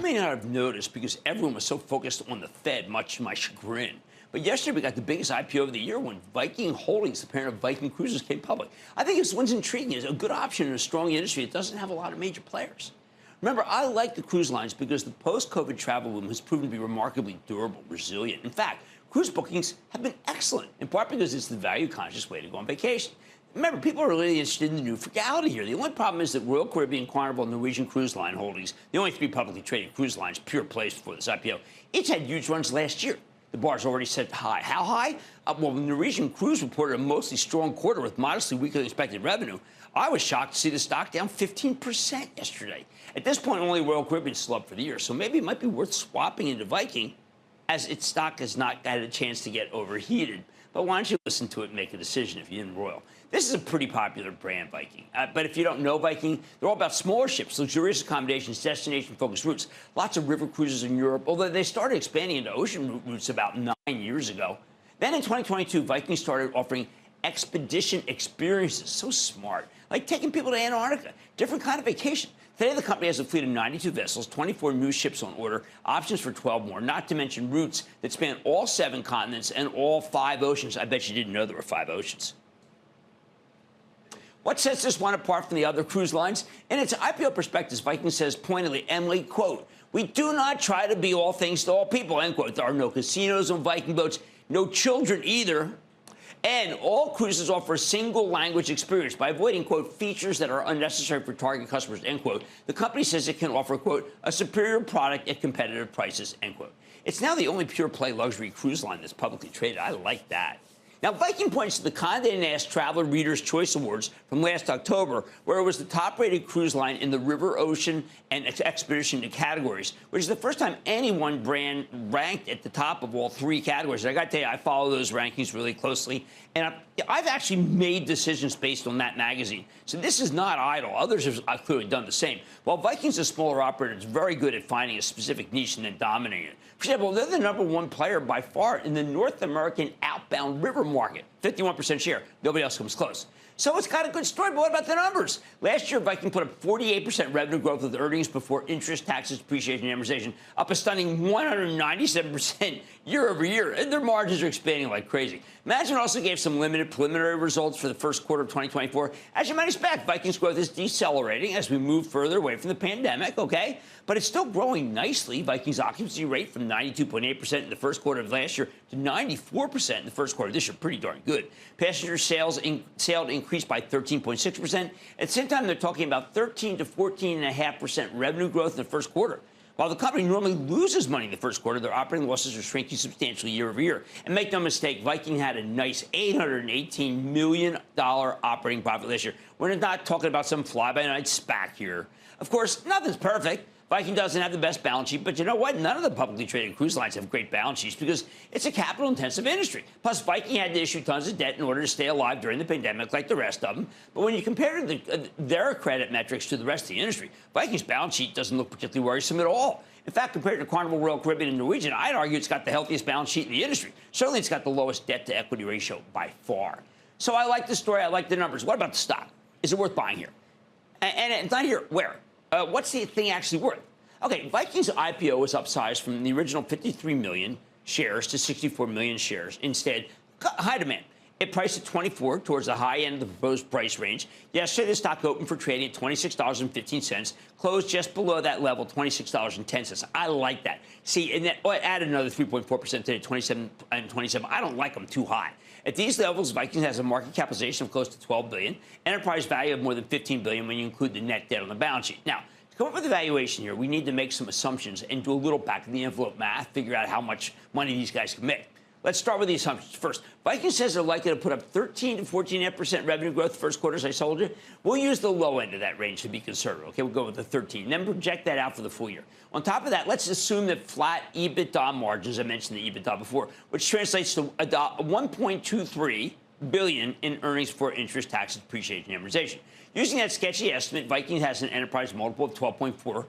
may not have noticed because everyone was so focused on the Fed, much to my chagrin. But yesterday, we got the biggest IPO of the year when Viking Holdings, the parent of Viking Cruises, came public. I think this one's intriguing. It's a good option in a strong industry. It doesn't have a lot of major players. Remember, I like the cruise lines because the post-COVID travel boom has proven to be remarkably durable, resilient. In fact, cruise bookings have been excellent, in part because it's the value-conscious way to go on vacation. Remember, people are really interested in the new frugality here. The only problem is that Royal Caribbean, Carnival, and Norwegian Cruise Line Holdings, the only three publicly traded cruise lines, pure plays before this IPO, each had huge runs last year. The bar's already set high. How high? Well, the Norwegian Cruise reported a mostly strong quarter with modestly weaker than expected revenue. I was shocked to see the stock down 15% yesterday. At this point, only Royal Caribbean slumped for the year, so maybe it might be worth swapping into Viking, as its stock has not had a chance to get overheated. But why don't you listen to it and make a decision if you're in Royal? This is a pretty popular brand, Viking. But if you don't know Viking, they're all about smaller ships, luxurious accommodations, destination-focused routes, lots of river cruises in Europe, although they started expanding into ocean routes about 9 years ago. Then in 2022, Viking started offering expedition experiences. So smart. Like taking people to Antarctica, different kind of vacation. Today, the company has a fleet of 92 vessels, 24 new ships on order, options for 12 more, not to mention routes that span all 7 continents and all 5 oceans. I bet you didn't know there were 5 oceans. What sets this one apart from the other cruise lines? In its IPO prospectus, Viking says pointedly, Emily, quote, "We do not try to be all things to all people," end quote. There are no casinos on Viking boats, no children either. And all cruises offer a single language experience. By avoiding, quote, features that are unnecessary for target customers, end quote, the company says it can offer, quote, a superior product at competitive prices, end quote. It's now the only pure play luxury cruise line that's publicly traded. I like that. Now, Viking points to the Condé Nast Traveler Reader's Choice Awards from last October, where it was the top-rated cruise line in the river, ocean, and expedition categories, which is the first time any one brand ranked at the top of all 3 categories. And I got to tell you, I follow those rankings really closely, and I've actually made decisions based on that magazine. So this is not idle. Others have clearly done the same. While Viking's a smaller operator, it's very good at finding a specific niche and then dominating it. For example, they're the #1 player by far in the North American outbound river market, 51% share. Nobody else comes close. So it's got a good story, but what about the numbers? Last year, Viking put up 48% revenue growth with earnings before interest, taxes, depreciation, and amortization, up a stunning 197% year over year. And their margins are expanding like crazy. Management also gave some limited preliminary results for the first quarter of 2024. As you might expect, Viking's growth is decelerating as we move further away from the pandemic, okay? But it's still growing nicely. Viking's occupancy rate from 92.8% in the first quarter of last year to 94% in the first quarter of this year. Pretty darn good. Passenger sales increased by 13.6%. At the same time, they're talking about 13 to 14.5% revenue growth in the first quarter. While the company normally loses money in the first quarter, their operating losses are shrinking substantially year over year. And make no mistake, Viking had a nice $818 million operating profit this year. We're not talking about some fly-by-night SPAC here. Of course, nothing's perfect. Viking doesn't have the best balance sheet, but you know what? None of the publicly traded cruise lines have great balance sheets because it's a capital-intensive industry. Plus, Viking had to issue tons of debt in order to stay alive during the pandemic like the rest of them. But when you compare their credit metrics to the rest of the industry, Viking's balance sheet doesn't look particularly worrisome at all. In fact, compared to Carnival, Royal Caribbean, and Norwegian, I'd argue it's got the healthiest balance sheet in the industry. Certainly, it's got the lowest debt-to-equity ratio by far. So I like the story. I like the numbers. What about the stock? Is it worth buying here? And it's not here. Where? What's the thing actually worth? Okay, Viking's IPO was upsized from the original 53 million shares to 64 million shares. Instead, high demand. It priced at 24 towards the high end of the proposed price range. Yesterday, the stock opened for trading at $26.15, closed just below that level, $26.10. I like that. See, and that added another 3.4% today, 27 and 27. I don't like them too high. At these levels, Viking has a market capitalization of close to $12 billion, enterprise value of more than $15 billion when you include the net debt on the balance sheet. Now, to come up with a valuation here, we need to make some assumptions and do a little back-of-the-envelope math, figure out how much money these guys can make. Let's start with the assumptions first. Viking says they're likely to put up 13 to 14.5% revenue growth the first quarter, as I told you. We'll use the low end of that range to be conservative. Okay, we'll go with the 13, then project that out for the full year. On top of that, let's assume that flat EBITDA margins, I mentioned the EBITDA before, which translates to $1.23 billion in earnings for interest, taxes, depreciation, and amortization. Using that sketchy estimate, Viking has an enterprise multiple of 12.4.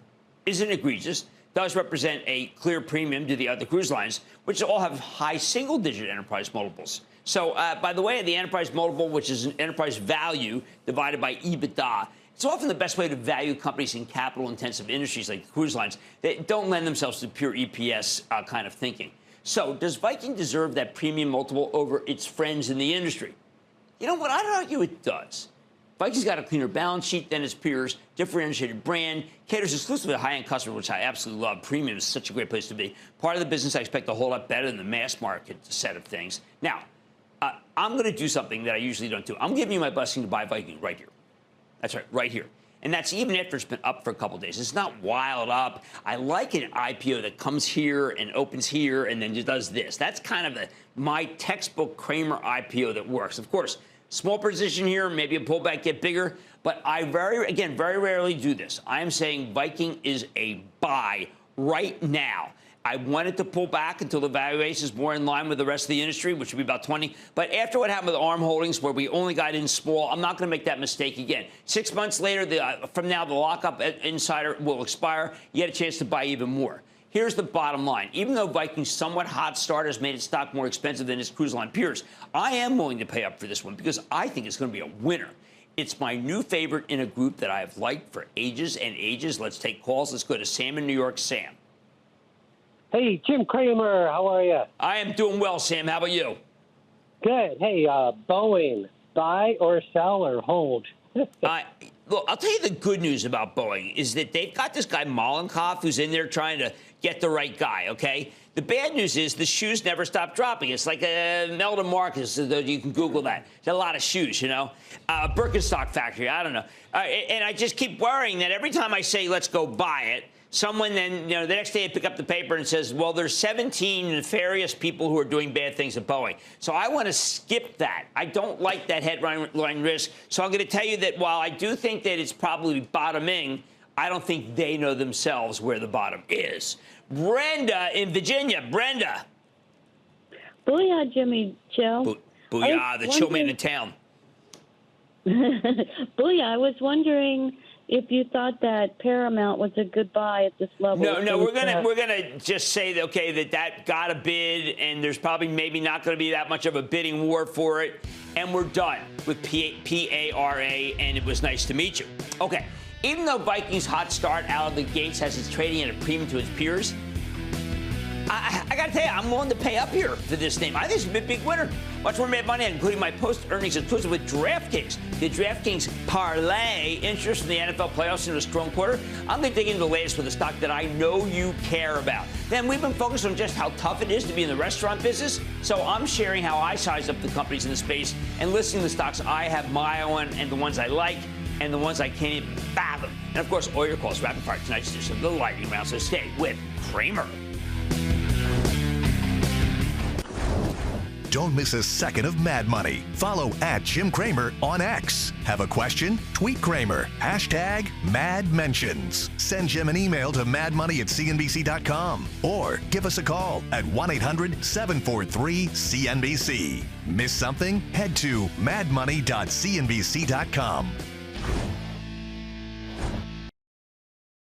Isn't egregious. Does represent a clear premium to the other cruise lines, which all have high single-digit enterprise multiples. So, by the way, the enterprise multiple, which is an enterprise value divided by EBITDA, It's often the best way to value companies in capital-intensive industries like cruise lines that don't lend themselves to pure EPS kind of thinking. So does Viking deserve that premium multiple over its friends in the industry? You know what? I'd argue it does. Viking's got a cleaner balance sheet than its peers, differentiated brand, caters exclusively to high-end customers, which I absolutely love. Premium is such a great place to be. Part of the business I expect to hold up better than the mass market set of things. Now, I'm going to do something that I usually don't do. I'm giving you my blessing to buy Viking right here. That's right, right here. And that's even after it's been up for a couple of days. It's not wild up. I like an IPO that comes here and opens here and then just does this. That's kind of my textbook Cramer IPO that works. Of course, small position here, maybe a pullback, get bigger. But I very rarely do this. I am saying Viking is a buy right now. I wanted to pull back until the valuation is more in line with the rest of the industry, which would be about 20. But after what happened with ARM Holdings, where we only got in small, I'm not going to make that mistake again. 6 months later, from now, the lockup insider will expire. You get a chance to buy even more. Here's the bottom line. Even though Viking's somewhat hot start has made its stock more expensive than its cruise line peers, I am willing to pay up for this one because I think it's going to be a winner. It's my new favorite in a group that I have liked for ages and ages. Let's take calls. Let's go to Sam in New York. Sam. Hey, Jim Cramer, how are you? I am doing well, Sam. How about you? Good. Hey, Boeing, buy or sell or hold? Look, I'll tell you the good news about Boeing is that they've got this guy Mollenkopf who's in there trying to get the right guy, okay? The bad news is the shoes never stop dropping. It's like a Melda Marcus. You can Google that. There's a lot of shoes, you know? Birkenstock factory, I don't know. And I just keep worrying that every time I say let's go buy it, someone then, the next day I pick up the paper and says, well, there's 17 nefarious people who are doing bad things at Boeing. So I want to skip that. I don't like that headline risk. So I'm going to tell you that while I do think that it's probably bottoming, I don't think they know themselves where the bottom is. Brenda in Virginia. Brenda. Booyah, Jimmy Chill. Booyah, the chill man in town. Booyah, I was wondering if you thought that Paramount was a good buy at this level. No, we're gonna just say that that got a bid, and there's probably maybe not going to be that much of a bidding war for it, and we're done with PARA, and it was nice to meet you. Okay, even though Viking's hot start out of the gates has its trading at a premium to its peers, I got to tell you, I'm willing to pay up here for this name. I think it's a big winner. Much more Mad Money, including my post-earnings exclusive with DraftKings. The DraftKings parlay interest in the NFL playoffs in a strong quarter. I'm going to dig into the latest with a stock that I know you care about. Then we've been focused on just how tough it is to be in the restaurant business. So I'm sharing how I size up the companies in the space and listing the stocks I have my eye on and the ones I like and the ones I can't even fathom. And, of course, all your calls rapid fire tonight's edition of the Lightning Round. So stay with Cramer. Don't miss a second of Mad Money. Follow @Jim Cramer on X. Have a question? Tweet Cramer. #MadMentions. Send Jim an email to madmoney@cnbc.com or give us a call at 1-800-743-CNBC. Miss something? Head to madmoney.cnbc.com.